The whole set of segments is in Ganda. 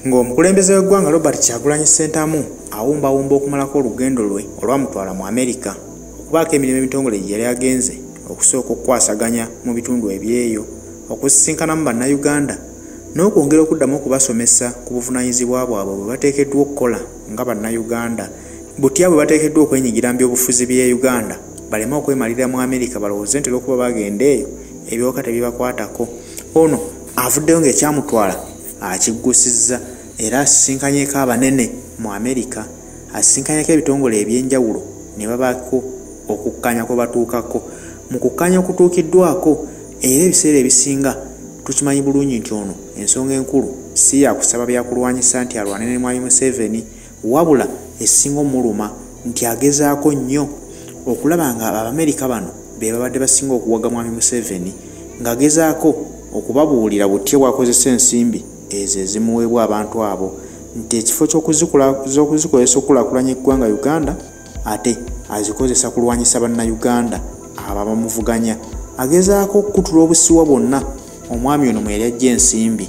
ng'omukulembeze w'eggwanga Robert Kyagulanyi Ssentamu awumbawumba okumalako olugendo lwe olwamutwala mu Amerika okubaako emirimu emitongole gye yali agenze okusooka okukwasaganya mu bitundu ebyeyo okusisinkanamu bannayuganda n'okwongera okuddamu okubasomesa ku buvunaanyizibwa bwabwe bwe bateekeddwa okukola nga bannayuganda butya bwe bateekeddwa okwenyigira mu byobufuzi by'e Uganda baleme okwemalira mu Amerika balowooze nti olw'okuba bagenda eyo ebiwuka tebibakwatako. Ono avuddeyo ng'ekyamutwala akiggusizza era asisinkanyeeko abanene mu Amerika, asisinkanyeeko ebitongole ebyenjawulo ne babaako okukkanya kwe batuukako. Mu kukkanya okutuukiddwako era ebiseera ebisinga tukimanyi bulungi nti ono ensonga enkulu si yakusaba byakulwanyisa nti alwane ne Mwami Museveni, wabula esinga omuluma nti agezaako nnyo okulaba nga Abamerika bano be babadde basinga okuwaga Mwami Museveni, ng'agezaako okubabuulira butya bwakozesa ensimbi ezo ezimuweebwa abantu abo nti ekifo ky'okuzikozesa okukulaakulanya eggwanga Uganda ate azikozesa kulwanyisa bannayuganda abo abamuvuganya. Agezaako okukutula obusiwa bwonna omwami ono mwe yali ajja ensimbi.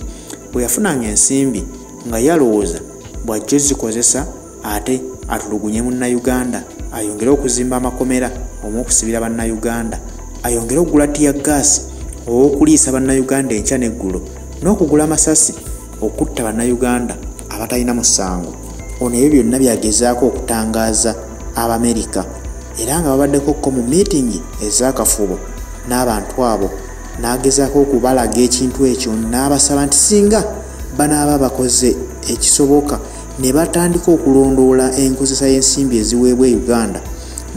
Bwe yafunanga ensimbi nga yalowooza bw'ajja zikozesa ate atulugunye munnayuganda, ayongere okuzimba amakomera omw'okusibira bannayuganda, ayongere okugula tiya gaasi ow'okuliisa bannayuganda enkya n'eggulo, n'okugula amasasi okutta bannayuganda abatalina musango. Ono ebyo byonna byagezaako okutangaaza Abamerika era nga babaddeko mu miitingi ez'akafubo n'abantu abo, n'agezaako okubalaga ekintu ekyo n'abasaba nti singa banaaba bakoze ekisoboka ne batandika okulondoola enkozesa y'ensimbi eziweebwa Uganda,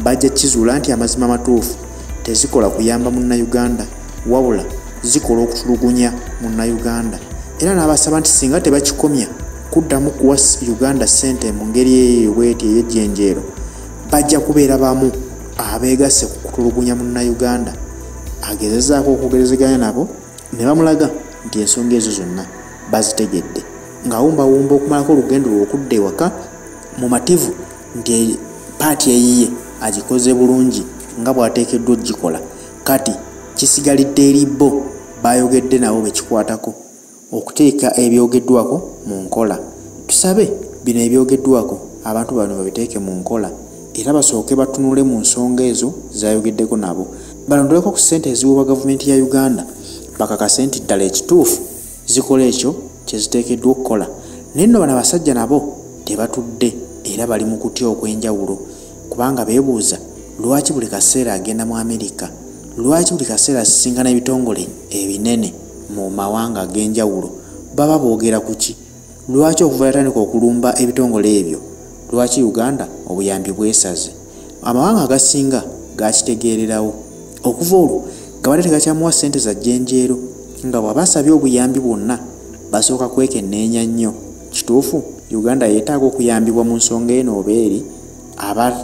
bajja kizuula nti amazima matuufu tezikola kuyamba munnayuganda wabula zikola okutulugunya munnayuganda. Era n'abasaba nti singa tebakikomya kuddamu kuwa Uganda ssente mu ngeri eyo bw'eti ey'ejjenjeero, bajja kubeera bamu abeegasse ku kutulugunya munnayuganda. Agezezaako okugerezeganya nabo ne bamulaga nti ensonga ezo zonna bazitegedde, ng'awumbawumba okumalako olugendo lwe okudda ewaka mu mativu nti paati eyiye agikoze bulungi nga bw'ateekeddwa okugikola. Kati kisigalidde eri bo bayogedde nabo bekikwatako okuteeka ebyogeddwako mu nkola. Tusabe bino ebyogeddwako abantu bano babiteeke mu nkola era basooke batunule mu nsonga ezo zayogeddeko nabo, balondoleko ku ssente eziweebwa gavumenti ya Uganda bakakase nti ddala ekituufu zikola ekyo kye ziteekeddwa okukola. Naye nno bano abasajja nabo tebatudde era bali mu kutya okw'enjawulo, kubanga beebuuza lwaki buli kaseera agenda mu Amerika, lwaki buli kaseera asisinkana ebitongole ebinene mu mawanga ag'enjawulo. Baba boogera ku ki? Lwaki okuva yatandika okulumba ebitongole ebyo, lwaki Uganda obuyambi bwesaze? Amawanga agasinga gakitegeererawo. Okuva olwo gabadde tegakyamuwa ssente za jjenjeero, nga bw'aba asabye obuyambi bwonna basooka kwekenneenya nnyo. Kituufu Uganda yeetaaga okuyambibwa mu nsonga eno oba eri,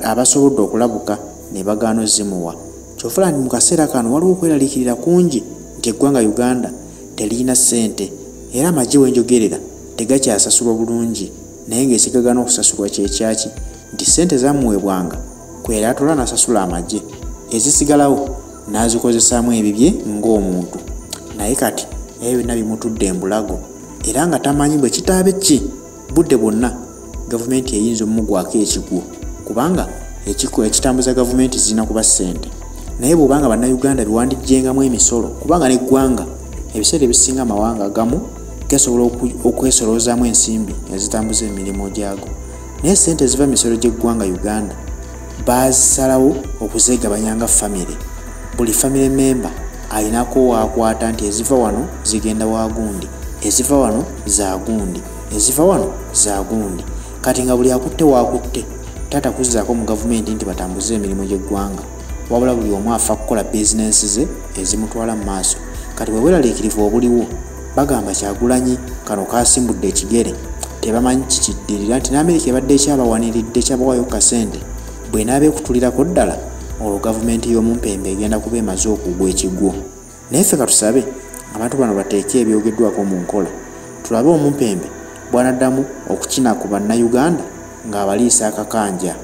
abasobodde okulabuka ne bagaana zimuwa. Kyofula nti mu kaseera kano waliwo okweraliikirira kungi nti eggwanga Uganda terina ssente era amagye wenjogerera tegakyasasulwa bulungi, naye ng'esigagana okusasulwa kyekyaki nti ssente zamuweebwanga kwera atola n'asasula amagye, ezisigalawo n'azikozesaamu ebibye ng'omuntu. Naye kati ebyo byonna bimutudde embulago era nga tamanyi bwe kitaabe ki budde bwonna gavumenti eyinza omugwako ekigwo, kubanga ekitambuza gavumenti zirina kuba ssente. Naye bw'obanga bannayuganda biwandijjengamu emisolo, kubanga n'eggwanga ebiseera ebisinga amawanga agamu gasobola okwesolozaamu ensimbi ezitambuza emirimu gyago, naye ssente eziva misolo gy'eggwanga Uganda baasalawo okuzeegabanya nga famire. Buli famire memba alinako waakwata nti eziva wano zigenda wa gundi, eziva wano za gundi, eziva wano za gundi. Kati nga buli akutte waakutte tata kuzzaako mu gavumenti nti batambuze emirimu gy'eggwanga, wabula buli omu afa kukola bizinensi ze ezimutwala mu maaso. Kati bwe bweraliikirivu obuliwo bagamba Kyagulanyi kano kaasimbudde ekigere, tebamanyi kikiddirira nti n'Amerika ebadde ekyabawaniridde ekyabawayo ku kasente bw'enaaba ekutulirako ddala olwo gavumenti y'omumpembe egenda kuba emaze okugwa ekigwo. Naye ffe katusabe abantu bano bateeke ebyogeddwako mu nkola, tulabe omumpembe bw'anaddamu okukina ku bannayuganda ng'abaliisa akakanja.